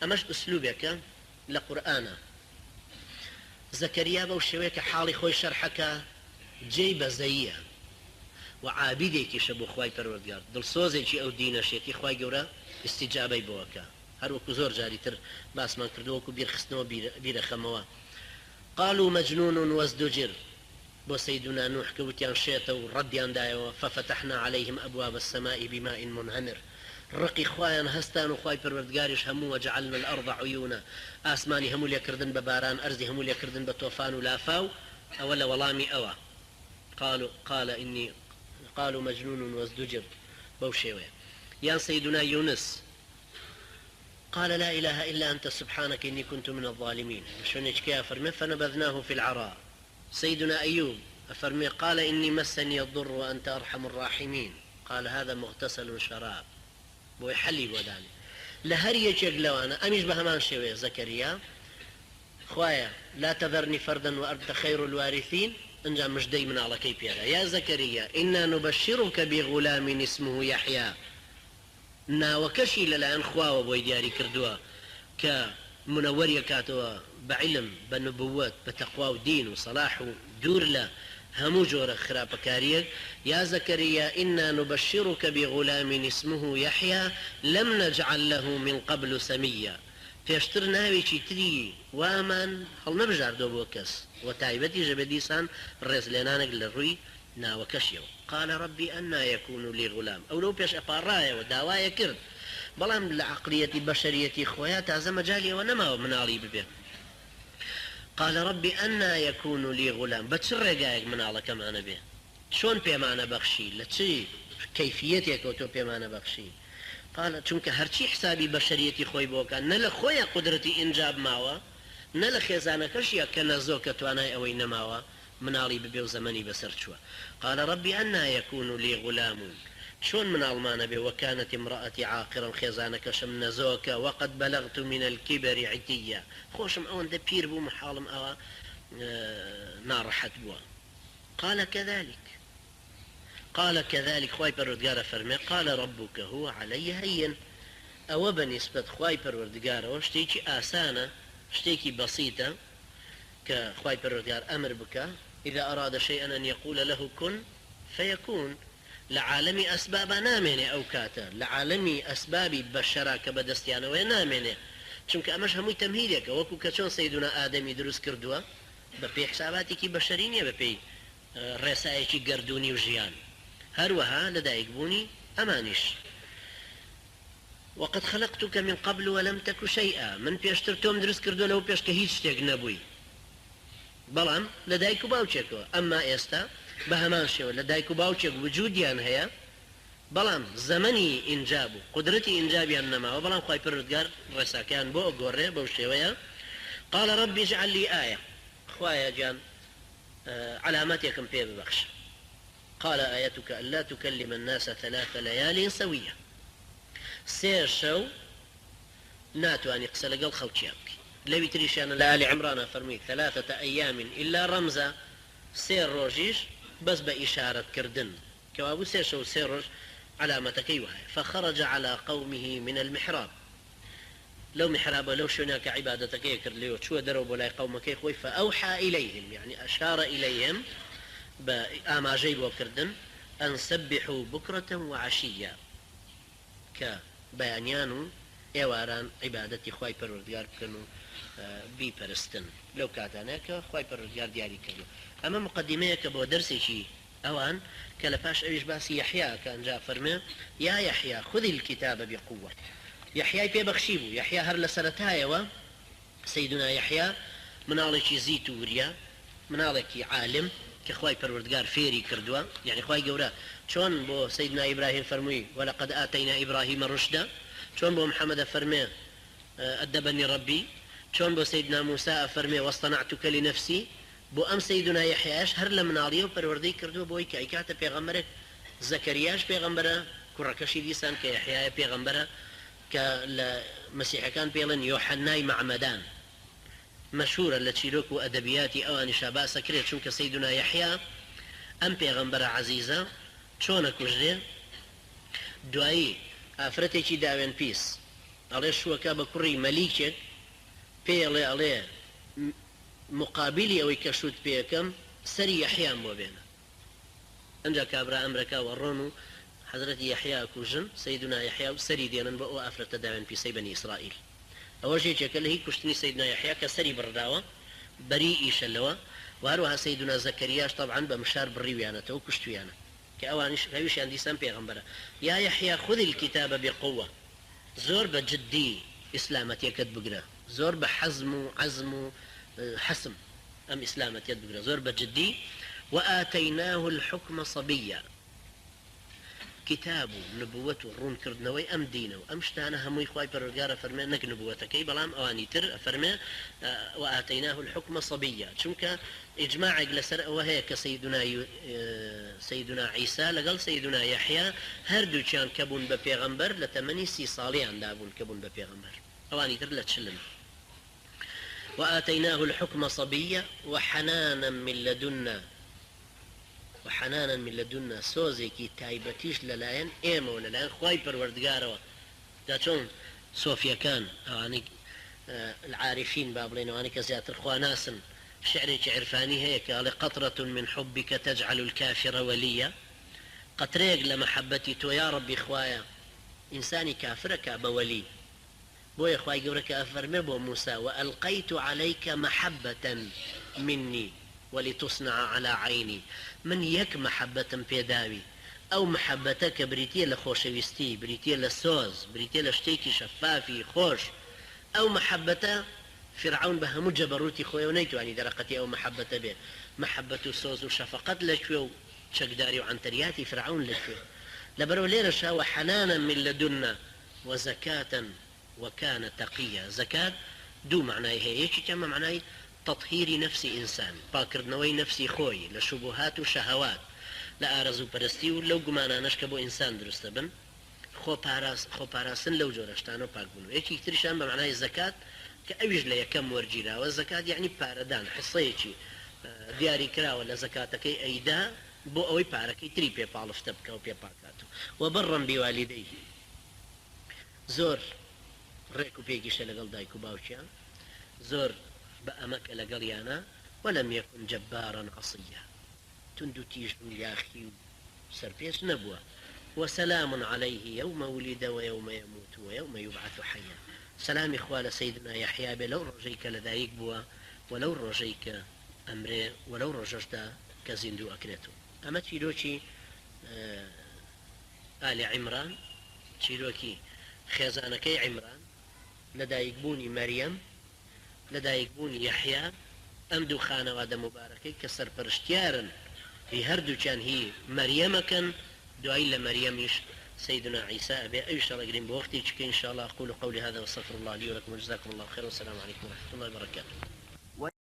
أمش أسلوبك لقرآن زكريا بوشويك حالي خوي شرحك جيب زيه وعابدێکی شە بۆ خوای پەروەردگار دڵسۆزێکی ئەو دینەشێتی خوای گەورە استیجابەی بۆەکە هەروەکو زۆر جاریتر باسمان کردووەکو بیرخستنەوە بیرەخەمەوە قالوا مجنون وازدجر بۆ سەیدنا نوح کە وتیان شێتە و ڕەدیاندایەوە ففتحنا عليهم أبواب السماء بماء منهمر ڕقی خوایان هەستان و خوای پەروەردگاریش هەموو وجعلنا الأرض عيونا ئاسمانی هەموو لێکردن بە باران ئەرزی هەموو لێکردن بە تۆفان و لافاو ئەوە لە وەڵامی ئەوە قالوا مجنون وازدجر بوشيوه يا سيدنا يونس قال لا إله إلا أنت سبحانك إني كنت من الظالمين شونك يا فرمي فنبذناه في العراء سيدنا أيوب أفرمي قال إني مسني الضر وأنت أرحم الراحمين قال هذا مغتسل شراب بويحلي وداني لهري جلوانا أميش بهمان شوي زكريا خوايا لا تذرني فردا وأنت خير الوارثين انجا مجدي من على كيف يا زكريا إنا نبشرك بغلام اسمه يحيى ناوكشي للآن خواوة بوي دياري كردوا كمنورية كاتوا بعلم بنبوات بتقوى ودين وصلاح ودور له همو جورة خراب كارير يا زكريا إنا نبشرك بغلام اسمه يحيى لم نجعل له من قبل سميا پێشتر ناوێکی تری وامان هەڵ نەبژاردۆ بۆ کەس و تایبەتی ژە بە دیسان ڕێزلێنانێک لە ڕووی ناوەکەشیەوە قال ربي أنا يكون لي غلام ئەو لەو پێش ئەپاڕایەوە داوایە کرد بەڵام لە عەقلیەتی بەشەریەتی خۆیان تازە مەجالیەوە نەماوە مناڵی ببێت قال ربي أنا يكون لي غلام بە چ ڕێگایەک مناڵەکەمانە بێ چۆن پێمانە بەخشی لە چی کەیفیەتێکەوە تۆ پێمانە بەخشی قال چونکە هەرچی حسابی بەشەریەتی خۆی بۆکە نە لە خۆیان قودرەتی ئینجاب ماوە نە لە خێزانەکەشیە کە نەزۆکە توانای ئەوەی نەماوە مناڵی ببێ و زەمەنی بەسەر چووە قال ربي أنا يكون لي غلام شون مناڵمانە بێ وكانت امرأتي عاقرا خێزانەکەشم نەزۆکە وقد بلغت من الكبر عتيا خۆشم ئەوەندە پیر بوو محاڵم ئەوە ناڕەحەت بووە قال كذلك خواي پروردگار فرمي قال ربك هو علي هين او بنسبة خواي پروردگار وشتيكي آسانة شتيكي بسيطة كخواي پروردگار أمر بك إذا أراد شيئا أن يقول له كن فيكون لعالم أسباب نامنه أو كاتا لعالم أسباب بشرا كبدستيانا ونامنه چونك أمش هموي تمهيدك وكو كچون سيدنا آدمي دروس كردوا بپي حساباتي بشرينية بپي رسائكي گردوني وجيان هروها لدايك بوني أمانش وقد خلقتك من قبل ولم تك شيئا من بيشترتهم درس كردو لو بيشك هيج شتيك نبوي بلام لدايك باوچكو أما إستا بهمان شو لدايك باوچك وجوديان هيا بلام زمني إنجابو قدرتي إنجابي أنما وبلام خواهي پردگار رساكيان بو قوري بو شوية قال ربي اجعل لي آية خواهي جان علاماتكم بيه ببخش قال آيتك ألا تكلم الناس 3 ليال سوية سير شو ناتو أن يقسل قل خلقيانك لو تريشان لآل عمران فرمي 3 أيام إلا رمزا سير روجيش بس بإشارة كردن كوابو سير شو سير روج علامتك أيوها فخرج على قومه من المحراب لو محراب لو شناك عبادتك يكر ليو شو دروا بلاي قومك يخوي فأوحى إليهم يعني أشار إليهم بآماجي وكردن أن سبحوا بكرة وعشية كبيانيانو إيواران عبادتي خواي پروردگار بكنو بي پرستن لو كاتاناك خواي پروردگار دياري كردو أما مقدميك بو درسي شي أوان كالباش أويش باسي يحيى كان جاء فرمي يا يحيى خذ الكتاب بقوة يحيى بيبخشيبو يحيى هر لسرتايوا سيدنا يحيى منالك زيتوريا منالك عالم كخواي پروردگار فيري كردوا يعني خواي گورا چون بو سيدنا إبراهيم فرمي ولقد آتينا إبراهيم رشدا چون بو محمد فرمي أدبني ربي چون بو سيدنا موسى فرمي واصطنعتك لنفسي بو أم سيدنا يحياش هر لمناليو پروردي كردوا بوي كايكات پیغمبر زكرياش پیغمبر كركشي ديسان كيحيى پیغمبر كالمسيح كان بيلن يوحناي معمدان مشهورة لتشيلوك وأدبياتي أواني شابا سكريت شنك سيدنا يحيى أم پیغمبر عزيزة چونك وجده دوائي آفرتي داوين بيس ئەڵێ شووەکە بە کوڕی مەلیکێک پێڵێ ئەڵێ مقابلی ئەوەی کە شوت پێەکەم سەری یەحیان بۆ بێنە ئەنجا کابرا ئەمرەکە وەڕۆن و حەزرەتی یەحیا کوژن سەیدنا یەحیا و سەری دێنن بە ئەو ئافرەتە داوێن پیسەی بەنی ئیسرائیل ئەوە ژێکێکە لە هیچ کوشتنی سەیدنا یەحیا کە سەری بڕداوە بەری ئیشە لەوە وهروها سيدنا زكرياش طبعا بمشار بالريوانة وكشتويانة كأوانش هاويشان ديسان بيغمبرة يا يحيى خذ الكتاب بقوة زور بجدي إسلامة يكد بقرا زور بحزم عزم حسم أم إسلامة يد بقرا زور بجدي وآتيناه الحكم صبيا كتاب نبوة رون كردنوي أم دينه أم شتانا هموي خواي برقارة فرمي نك نبوتكي بلام أواني تر فرمي وآتيناه الحكم صبيا شنك إجماع لسر وهي كسيدنا سيدنا عيسى لقال سيدنا يحيى هردو كان كبون ببيغمبر لتمني سي صاليان دابون كبون ببيغمبر أواني تر لتشلم وآتيناه الحكم صبيا وحنانا من لدنا وحنانا من لدنا سوزيكي تايبتيش للاين ايما ولا لاين خواي پروردگاروا دا چون صوفيا كان اواني العارفين بابلين اواني كزياتر خواناسن شعري عرفاني هيك قال قطرة من حبك تجعل الكافر وليا قطريق لمحبتي تو يا ربي خوايا انساني كافرك بولي بويا خواي قبرك افرمي بو موسى والقيت عليك محبة مني ولتصنع على عيني من يك محبة بيداوي أو محبتك بريتية لخوشويستي بريتية لسوز بريتية لشتيكي شفافي خوش أو محبة فرعون بها مجبروتي خويا ونيتو يعني درقتي أو محبة به محبة سوز وشفقت لشوي شقداري وعنترياتي فرعون لشوي لبرو ليرشا وحنانا من لدنا وزكاة وكان تقيا زكاة دو معناي هيك كما معناي تطهير نفس إنسان باكردنوي نفسي خوي لشبهات وشهوات لا أرزو برستي ولو قمانا نشكبو إنسان درست بن خو باراسن لو جورشتانو باك بنو يكي كترشان بمعنى الزكاة كأويج لي كم ورجيلا والزكاة يعني باردان حصيتي دياري كرا ولا زكاتك أيدا بو أوي باركي تري بي بالفتبك أو بي باكاتو وبرا بوالديه زور ريكو بيجيش لقل دايكو باوشيان زور بأمك لقليانا ولم يكن جبارا عصيا تندو تيجن يا أخي سربيش نبوة وسلام عليه يوم ولد ويوم يموت ويوم يبعث حيا سلام إخوال سيدنا يحيى لو رجيك لذايك بوا ولو رجيك أمري ولو رججت كزندو أكريتو أما تشيلوكي آل عمران تشيلوكي خيزانكي عمران لدايك بوني مريم لدايك بوني يحيى أمدو خانة واد مباركي كسر برشتيارا في هردو كان هي مريم كان دعي لمريم سيدنا عيسى أبي أي شرق قريب بوقتي إن شاء الله أقول قولي هذا واستغفر الله لي ولكم وجزاكم الله خير والسلام عليكم ورحمة الله وبركاته.